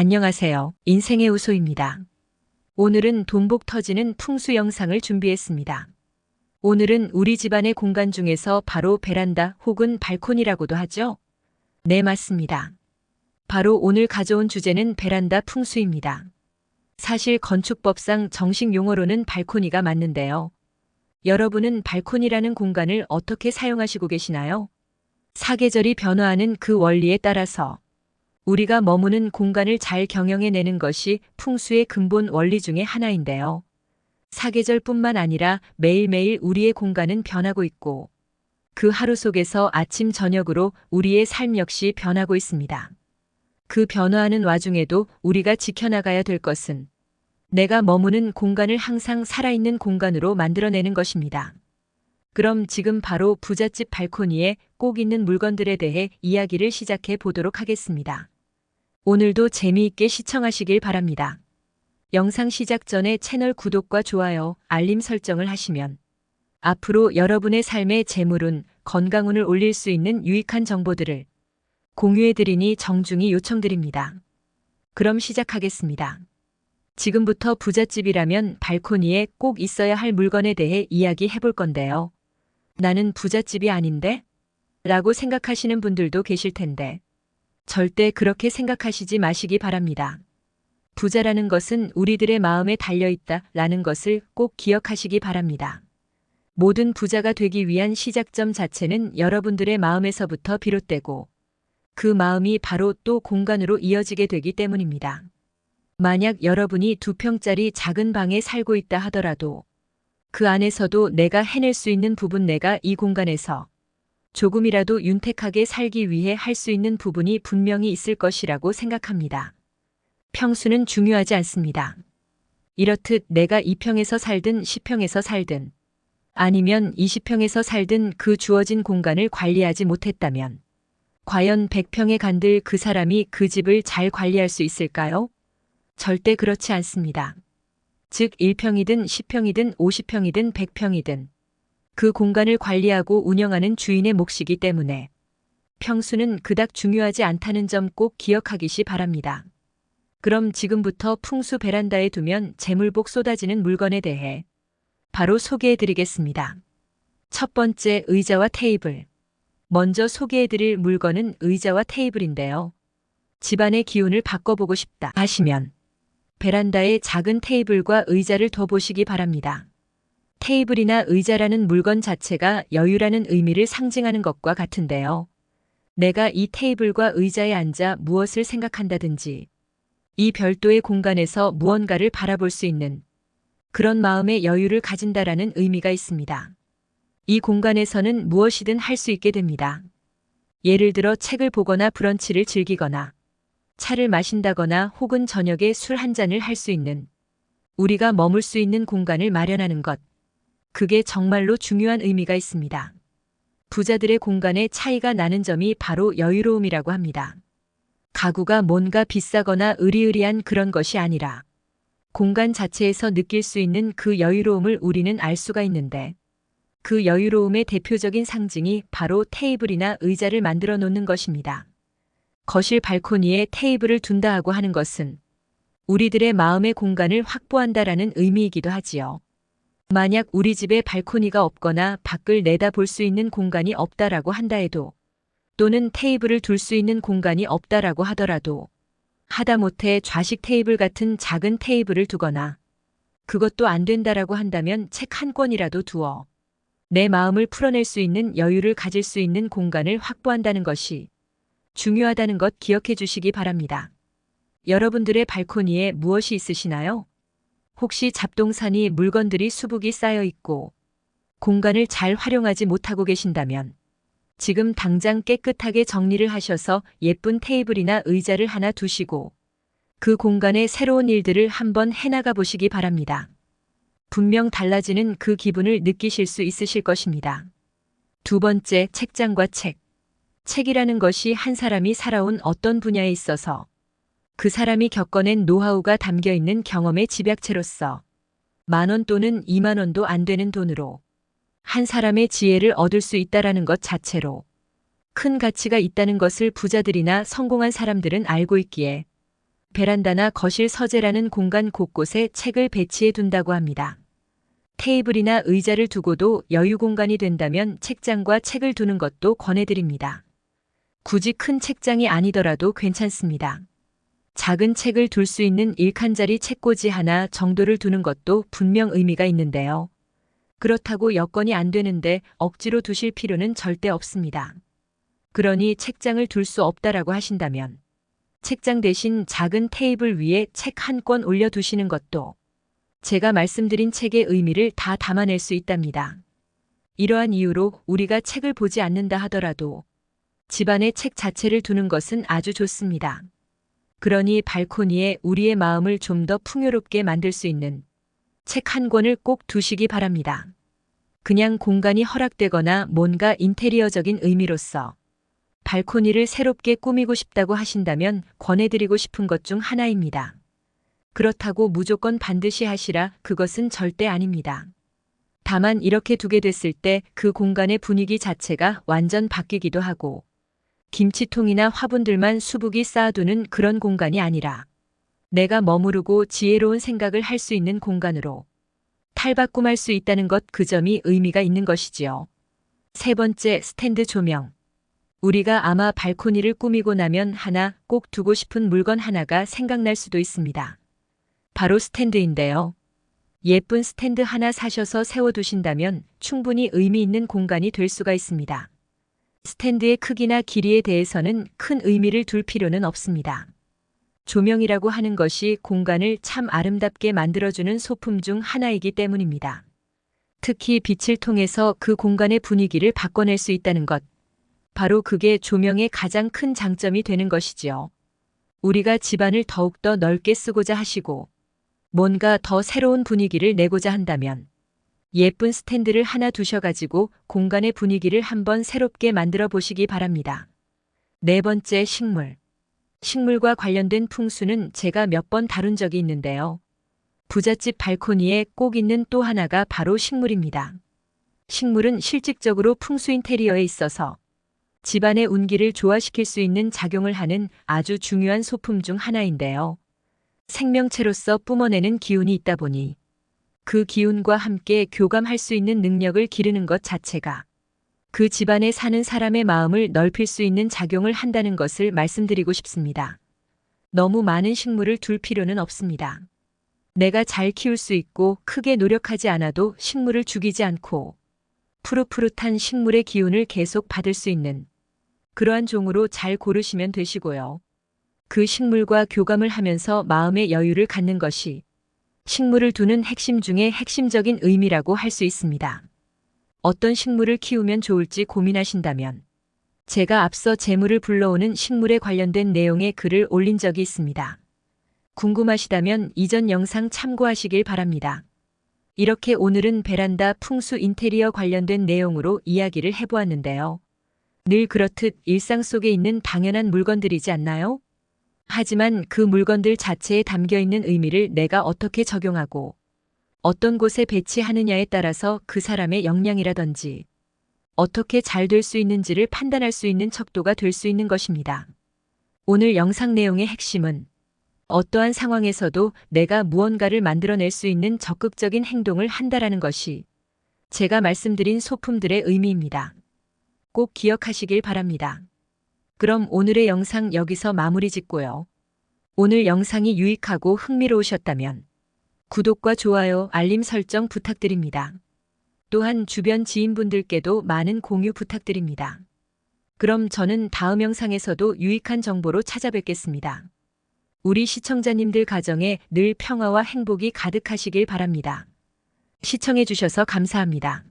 안녕하세요. 인생의 우소입니다. 오늘은 돈복 터지는 풍수 영상을 준비했습니다. 오늘은 우리 집안의 공간 중에서 바로 베란다 혹은 발코니라고도 하죠? 네, 맞습니다. 바로 오늘 가져온 주제는 베란다 풍수입니다. 사실 건축법상 정식 용어로는 발코니가 맞는데요. 여러분은 발코니라는 공간을 어떻게 사용하시고 계시나요? 사계절이 변화하는 그 원리에 따라서 우리가 머무는 공간을 잘 경영해내는 것이 풍수의 근본 원리 중에 하나인데요. 사계절뿐만 아니라 매일매일 우리의 공간은 변하고 있고 그 하루 속에서 아침 저녁으로 우리의 삶 역시 변하고 있습니다. 그 변화하는 와중에도 우리가 지켜나가야 될 것은 내가 머무는 공간을 항상 살아있는 공간으로 만들어내는 것입니다. 그럼 지금 바로 부잣집 발코니에 꼭 있는 물건들에 대해 이야기를 시작해 보도록 하겠습니다. 오늘도 재미있게 시청하시길 바랍니다. 영상 시작 전에 채널 구독과 좋아요, 알림 설정을 하시면 앞으로 여러분의 삶의 재물운, 건강운을 올릴 수 있는 유익한 정보들을 공유해드리니 정중히 요청드립니다. 그럼 시작하겠습니다. 지금부터 부잣집이라면 발코니에 꼭 있어야 할 물건에 대해 이야기해 볼 건데요. 나는 부잣집이 아닌데? 라고 생각하시는 분들도 계실 텐데 절대 그렇게 생각하시지 마시기 바랍니다. 부자라는 것은 우리들의 마음에 달려있다 라는 것을 꼭 기억하시기 바랍니다. 모든 부자가 되기 위한 시작점 자체는 여러분들의 마음에서부터 비롯되고 그 마음이 바로 또 공간으로 이어지게 되기 때문입니다. 만약 여러분이 2평짜리 작은 방에 살고 있다 하더라도 그 안에서도 내가 해낼 수 있는 부분, 내가 이 공간에서 조금이라도 윤택하게 살기 위해 할 수 있는 부분이 분명히 있을 것이라고 생각합니다. 평수는 중요하지 않습니다. 이렇듯 내가 2평에서 살든 10평에서 살든 아니면 20평에서 살든 그 주어진 공간을 관리하지 못했다면 과연 100평에 간들 그 사람이 그 집을 잘 관리할 수 있을까요? 절대 그렇지 않습니다. 즉 1평이든 10평이든 50평이든 100평이든 그 공간을 관리하고 운영하는 주인의 몫이기 때문에 평수는 그닥 중요하지 않다는 점 꼭 기억하기시 바랍니다. 그럼 지금부터 풍수 베란다에 두면 재물복 쏟아지는 물건에 대해 바로 소개해 드리겠습니다. 첫 번째, 의자와 테이블. 먼저 소개해 드릴 물건은 의자와 테이블인데요. 집안의 기운을 바꿔보고 싶다 하시면 베란다에 작은 테이블과 의자를 둬보시기 바랍니다. 테이블이나 의자라는 물건 자체가 여유라는 의미를 상징하는 것과 같은데요. 내가 이 테이블과 의자에 앉아 무엇을 생각한다든지 이 별도의 공간에서 무언가를 바라볼 수 있는 그런 마음의 여유를 가진다라는 의미가 있습니다. 이 공간에서는 무엇이든 할 수 있게 됩니다. 예를 들어 책을 보거나 브런치를 즐기거나 차를 마신다거나 혹은 저녁에 술 한 잔을 할 수 있는 우리가 머물 수 있는 공간을 마련하는 것. 그게 정말로 중요한 의미가 있습니다. 부자들의 공간에 차이가 나는 점이 바로 여유로움이라고 합니다. 가구가 뭔가 비싸거나 으리으리한 그런 것이 아니라 공간 자체에서 느낄 수 있는 그 여유로움을 우리는 알 수가 있는데 그 여유로움의 대표적인 상징이 바로 테이블이나 의자를 만들어 놓는 것입니다. 거실 발코니에 테이블을 둔다고 하는 것은 우리들의 마음의 공간을 확보한다라는 의미이기도 하지요. 만약 우리 집에 발코니가 없거나 밖을 내다볼 수 있는 공간이 없다라고 한다 해도 또는 테이블을 둘 수 있는 공간이 없다라고 하더라도 하다못해 좌식 테이블 같은 작은 테이블을 두거나 그것도 안 된다라고 한다면 책 한 권이라도 두어 내 마음을 풀어낼 수 있는 여유를 가질 수 있는 공간을 확보한다는 것이 중요하다는 것 기억해 주시기 바랍니다. 여러분들의 발코니에 무엇이 있으시나요? 혹시 잡동사니 물건들이 수북이 쌓여 있고 공간을 잘 활용하지 못하고 계신다면 지금 당장 깨끗하게 정리를 하셔서 예쁜 테이블이나 의자를 하나 두시고 그 공간에 새로운 일들을 한번 해나가 보시기 바랍니다. 분명 달라지는 그 기분을 느끼실 수 있으실 것입니다. 두 번째, 책장과 책. 책이라는 것이 한 사람이 살아온 어떤 분야에 있어서 그 사람이 겪어낸 노하우가 담겨 있는 경험의 집약체로서 10,000원 또는 20,000원도 안 되는 돈으로 한 사람의 지혜를 얻을 수 있다라는 것 자체로 큰 가치가 있다는 것을 부자들이나 성공한 사람들은 알고 있기에 베란다나 거실 서재라는 공간 곳곳에 책을 배치해 둔다고 합니다. 테이블이나 의자를 두고도 여유 공간이 된다면 책장과 책을 두는 것도 권해드립니다. 굳이 큰 책장이 아니더라도 괜찮습니다. 작은 책을 둘 수 있는 1칸짜리 책꽂이 하나 정도를 두는 것도 분명 의미가 있는데요. 그렇다고 여건이 안 되는데 억지로 두실 필요는 절대 없습니다. 그러니 책장을 둘 수 없다라고 하신다면 책장 대신 작은 테이블 위에 책 한 권 올려두시는 것도 제가 말씀드린 책의 의미를 다 담아낼 수 있답니다. 이러한 이유로 우리가 책을 보지 않는다 하더라도 집안에 책 자체를 두는 것은 아주 좋습니다. 그러니 발코니에 우리의 마음을 좀 더 풍요롭게 만들 수 있는 책 한 권을 꼭 두시기 바랍니다. 그냥 공간이 허락되거나 뭔가 인테리어적인 의미로서 발코니를 새롭게 꾸미고 싶다고 하신다면 권해드리고 싶은 것 중 하나입니다. 그렇다고 무조건 반드시 하시라 그것은 절대 아닙니다. 다만 이렇게 두게 됐을 때 그 공간의 분위기 자체가 완전 바뀌기도 하고 김치통이나 화분들만 수북이 쌓아두는 그런 공간이 아니라 내가 머무르고 지혜로운 생각을 할 수 있는 공간으로 탈바꿈할 수 있다는 것 그 점이 의미가 있는 것이지요. 세 번째, 스탠드 조명. 우리가 아마 발코니를 꾸미고 나면 하나 꼭 두고 싶은 물건 하나가 생각날 수도 있습니다. 바로 스탠드인데요. 예쁜 스탠드 하나 사셔서 세워두신다면 충분히 의미 있는 공간이 될 수가 있습니다. 스탠드의 크기나 길이에 대해서는 큰 의미를 둘 필요는 없습니다. 조명이라고 하는 것이 공간을 참 아름답게 만들어주는 소품 중 하나이기 때문입니다. 특히 빛을 통해서 그 공간의 분위기를 바꿔낼 수 있다는 것. 바로 그게 조명의 가장 큰 장점이 되는 것이지요. 우리가 집안을 더욱더 넓게 쓰고자 하시고 뭔가 더 새로운 분위기를 내고자 한다면 예쁜 스탠드를 하나 두셔가지고 공간의 분위기를 한번 새롭게 만들어 보시기 바랍니다. 네 번째, 식물. 식물과 관련된 풍수는 제가 몇 번 다룬 적이 있는데요. 부잣집 발코니에 꼭 있는 또 하나가 바로 식물입니다. 식물은 실질적으로 풍수 인테리어에 있어서 집안의 운기를 조화시킬 수 있는 작용을 하는 아주 중요한 소품 중 하나인데요. 생명체로서 뿜어내는 기운이 있다 보니 그 기운과 함께 교감할 수 있는 능력을 기르는 것 자체가 그 집안에 사는 사람의 마음을 넓힐 수 있는 작용을 한다는 것을 말씀드리고 싶습니다. 너무 많은 식물을 둘 필요는 없습니다. 내가 잘 키울 수 있고 크게 노력하지 않아도 식물을 죽이지 않고 푸릇푸릇한 식물의 기운을 계속 받을 수 있는 그러한 종으로 잘 고르시면 되시고요. 그 식물과 교감을 하면서 마음의 여유를 갖는 것이 식물을 두는 핵심 중에 핵심적인 의미라고 할 수 있습니다. 어떤 식물을 키우면 좋을지 고민하신다면 제가 앞서 재물을 불러오는 식물에 관련된 내용의 글을 올린 적이 있습니다. 궁금하시다면 이전 영상 참고하시길 바랍니다. 이렇게 오늘은 베란다 풍수 인테리어 관련된 내용으로 이야기를 해보았는데요. 늘 그렇듯 일상 속에 있는 당연한 물건들이지 않나요? 하지만 그 물건들 자체에 담겨있는 의미를 내가 어떻게 적용하고 어떤 곳에 배치하느냐에 따라서 그 사람의 역량이라든지 어떻게 잘 될 수 있는지를 판단할 수 있는 척도가 될 수 있는 것입니다. 오늘 영상 내용의 핵심은 어떠한 상황에서도 내가 무언가를 만들어낼 수 있는 적극적인 행동을 한다라는 것이 제가 말씀드린 소품들의 의미입니다. 꼭 기억하시길 바랍니다. 그럼 오늘의 영상 여기서 마무리 짓고요. 오늘 영상이 유익하고 흥미로우셨다면 구독과 좋아요, 알림 설정 부탁드립니다. 또한 주변 지인분들께도 많은 공유 부탁드립니다. 그럼 저는 다음 영상에서도 유익한 정보로 찾아뵙겠습니다. 우리 시청자님들 가정에 늘 평화와 행복이 가득하시길 바랍니다. 시청해주셔서 감사합니다.